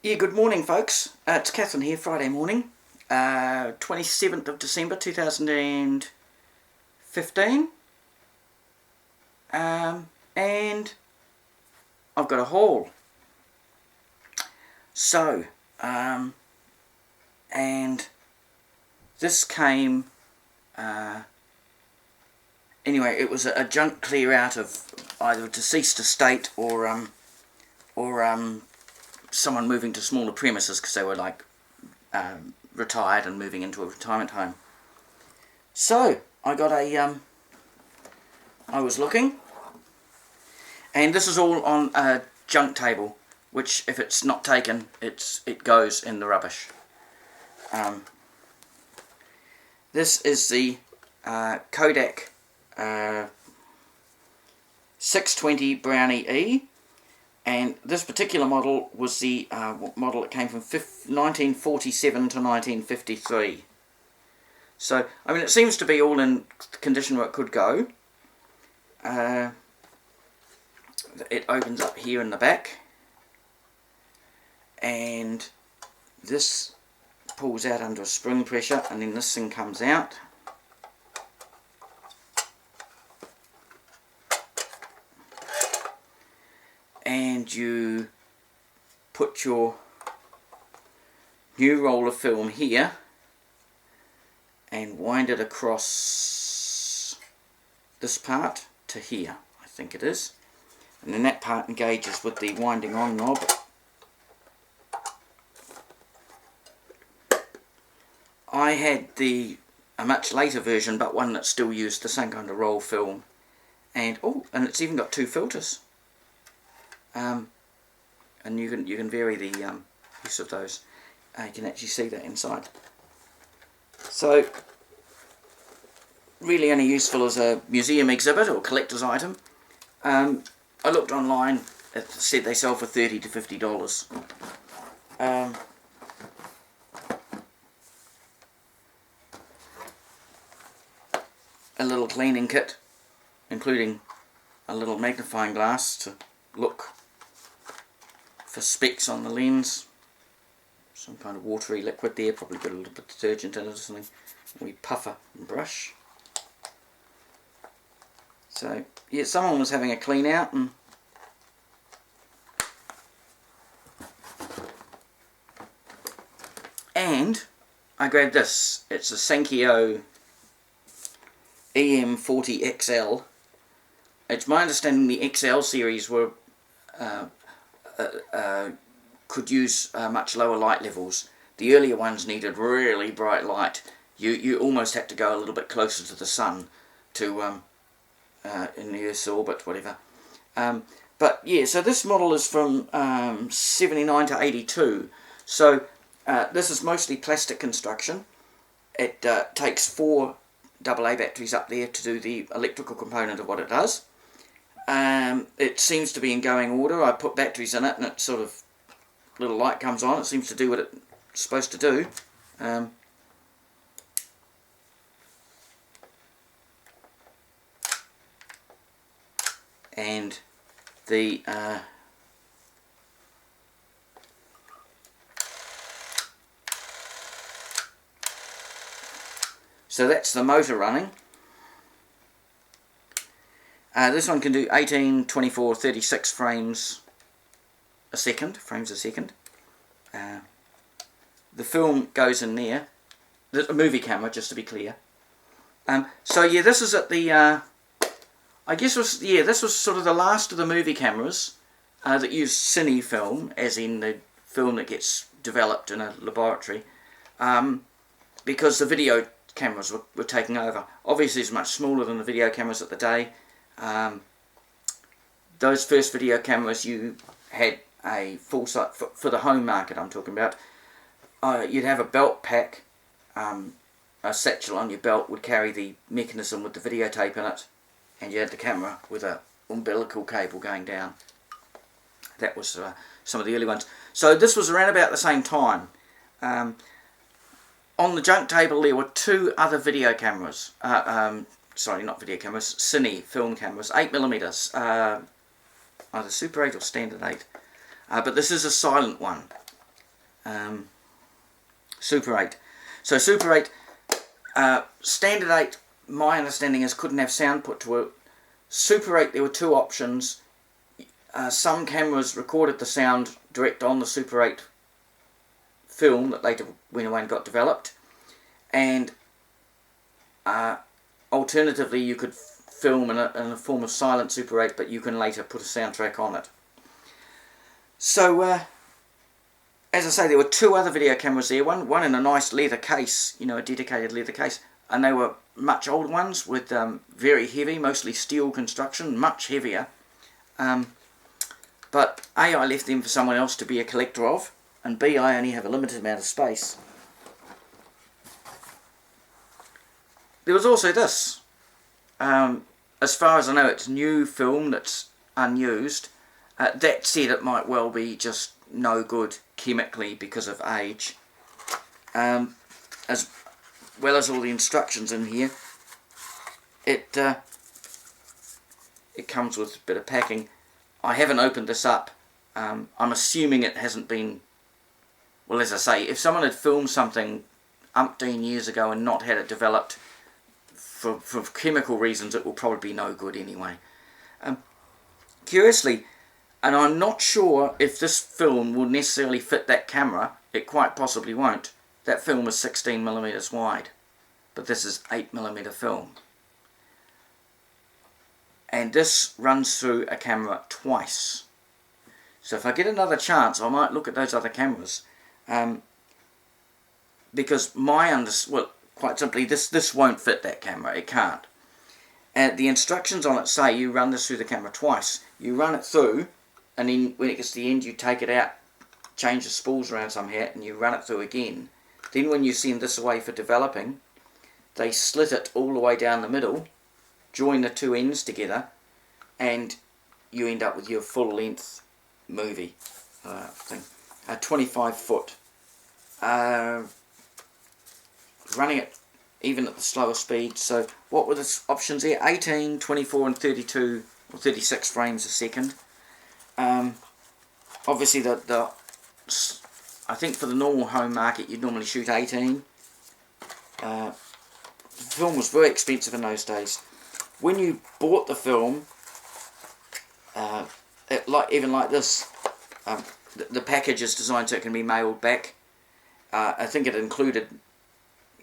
Yeah, good morning, folks. It's Catherine here, Friday morning, 27th of December 2015. And I've got a haul. So, and this came, anyway, it was a junk clear out of either a deceased estate or someone moving to smaller premises because they were like retired and moving into a retirement home. So I got I was looking, and this is all on a junk table, which if it's not taken, it goes in the rubbish. This is the Kodak 620 Brownie E. And this particular model was the model that came from 1947 to 1953. So, I mean, it seems to be all in condition where it could go. It opens up here in the back. And this pulls out under a spring pressure, and then this thing comes out. And you put your new roll of film here and wind it across this part to here, I think it is, and then that part engages with the winding on knob. I had a much later version, but one that still used the same kind of roll film, and it's even got two filters. And you can vary the use of those. You can actually see that inside. So really only useful as a museum exhibit or collector's item. I looked online. It said they sell for $30 to $50. A little cleaning kit, including a little magnifying glass to look for specks on the lens, some kind of watery liquid there, probably got a little bit of detergent in it or something, a wee puffer and brush. So yeah, someone was having a clean out, and I grabbed this. It's a Sankyo EM 40 XL. It's my understanding the XL series were could use much lower light levels. The earlier ones needed really bright light. You almost had to go a little bit closer to the sun to in the Earth's orbit, whatever. But yeah, so this model is from 79 to 82. So this is mostly plastic construction. It takes 4 AA batteries up there to do the electrical component of what it does. It seems to be in going order. I put batteries in it, and it sort of, little light comes on. It seems to do what it's supposed to do. And the so that's the motor running. This one can do 18, 24, 36 frames a second. The film goes in there. A movie camera, just to be clear. So yeah, this is at the. I guess this was sort of the last of the movie cameras that use Cine film, as in the film that gets developed in a laboratory, because the video cameras were taking over. Obviously, it's much smaller than the video cameras at the day. Those first video cameras, you had a full size for the home market. I'm talking about. You'd have a belt pack, a satchel on your belt would carry the mechanism with the videotape in it, and you had the camera with a umbilical cable going down. That was some of the early ones. So this was around about the same time. On the junk table there were 2 other video cameras. Sorry, not video cameras, Cine film cameras, 8mm, either Super 8 or Standard 8. But this is a silent one. Super 8. So Super 8, Standard 8, my understanding is couldn't have sound put to it. Super 8, there were two options. Some cameras recorded the sound direct on the Super 8 film that later went away and got developed, and alternatively you could film in a form of silent Super 8, but you can later put a soundtrack on it. So as I say, there were two other video cameras there, one in a nice leather case, you know, a dedicated leather case, and they were much older ones with very heavy, mostly steel construction, much heavier, but A, I left them for someone else to be a collector of, and B, I only have a limited amount of space. There was also this. As far as I know, it's new film that's unused. That said, it might well be just no good chemically because of age. As well as all the instructions in here, it comes with a bit of packing. I haven't opened this up. I'm assuming it hasn't been... Well, as I say, if someone had filmed something umpteen years ago and not had it developed for chemical reasons, it will probably be no good anyway. Curiously, and I'm not sure if this film will necessarily fit that camera, it quite possibly won't. That film is 16mm wide, but this is 8mm film. And this runs through a camera twice. So if I get another chance, I might look at those other cameras. Because quite simply, this won't fit that camera. It can't. And the instructions on it say you run this through the camera twice. You run it through, and then when it gets to the end, you take it out, change the spools around somehow, and you run it through again. Then when you send this away for developing, they slit it all the way down the middle, join the two ends together, and you end up with your full length movie thing. 25 foot. Running it even at the slower speed. So what were the options there? 18, 24 and 32 or 36 frames a second. Obviously I think for the normal home market you'd normally shoot 18. The film was very expensive in those days. When you bought the film, even like this, the package is designed so it can be mailed back. I think it included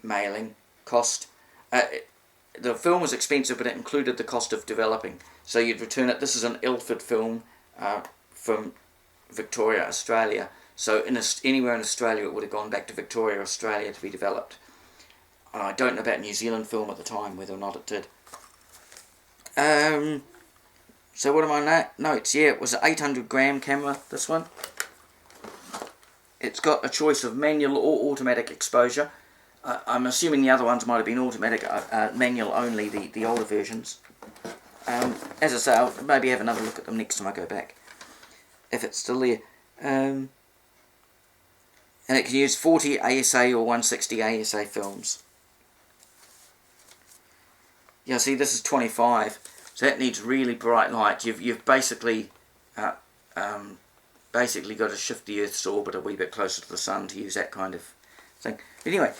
mailing cost. The film was expensive, but it included the cost of developing. So you'd return it. This is an Ilford film from Victoria, Australia. So anywhere in Australia it would have gone back to Victoria, Australia to be developed. And I don't know about New Zealand film at the time, whether or not it did. So what are my notes? Yeah, it was an 800 gram camera, this one. It's got a choice of manual or automatic exposure. I'm assuming the other ones might have been automatic, manual only, the older versions. As I say, I'll maybe have another look at them next time I go back, if it's still there. And it can use 40 ASA or 160 ASA films. Yeah, see, this is 25, so that needs really bright light. You've basically got to shift the Earth's orbit a wee bit closer to the sun to use that kind of thing. Anyway,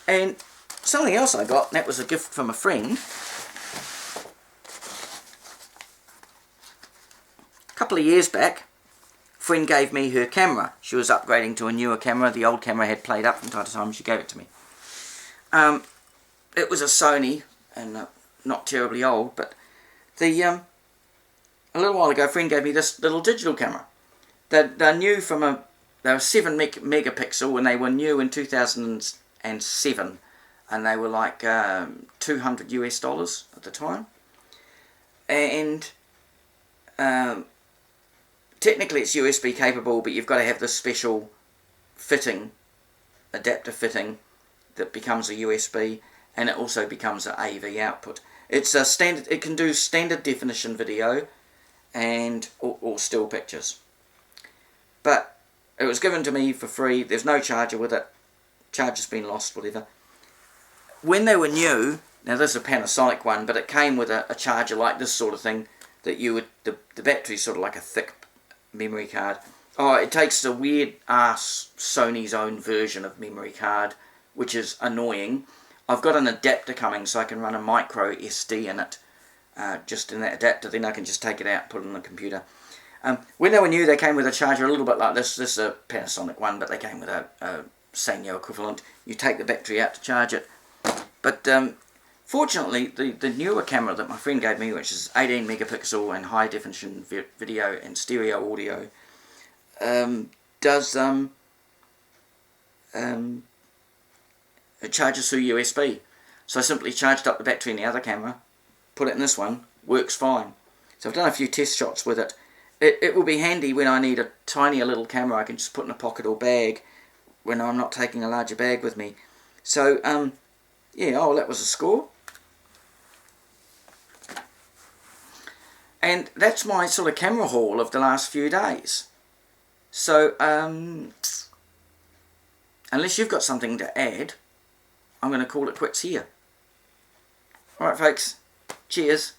and something else I got, and that was a gift from a friend. A couple of years back, a friend gave me her camera. She was upgrading to a newer camera. The old camera had played up from time to time. She gave it to me. It was a Sony, and not terribly old, but a little while ago, a friend gave me this little digital camera. They're new they were 7 megapixel, and they were new in 2007, and they were like $200 US at the time. And technically it's USB capable, but you've got to have this special fitting, adapter fitting, that becomes a USB, and it also becomes an AV output. It's a standard. It can do standard definition video, and or still pictures. But it was given to me for free. There's no charger with it. Charger's been lost, whatever. When they were new, now this is a Panasonic one, but it came with a charger like this sort of thing, that you would, the battery's sort of like a thick memory card, Oh, it takes a weird ass Sony's own version of memory card, which is annoying. I've got an adapter coming so I can run a micro SD in it. Just in that adapter, then I can just take it out and put it on the computer. When they were new, they came with a charger a little bit like this. This is a Panasonic one, but they came with a Sankyo equivalent. You take the battery out to charge it. But fortunately, the newer camera that my friend gave me, which is 18 megapixel and high definition video and stereo audio, does it charges through USB. So I simply charged up the battery in the other camera, put it in this one, works fine. So I've done a few test shots with it. It will be handy when I need a tinier little camera I can just put in a pocket or bag when I'm not taking a larger bag with me. So, yeah, oh, that was a score. And that's my sort of camera haul of the last few days. So, unless you've got something to add, I'm going to call it quits here. Alright folks, cheers.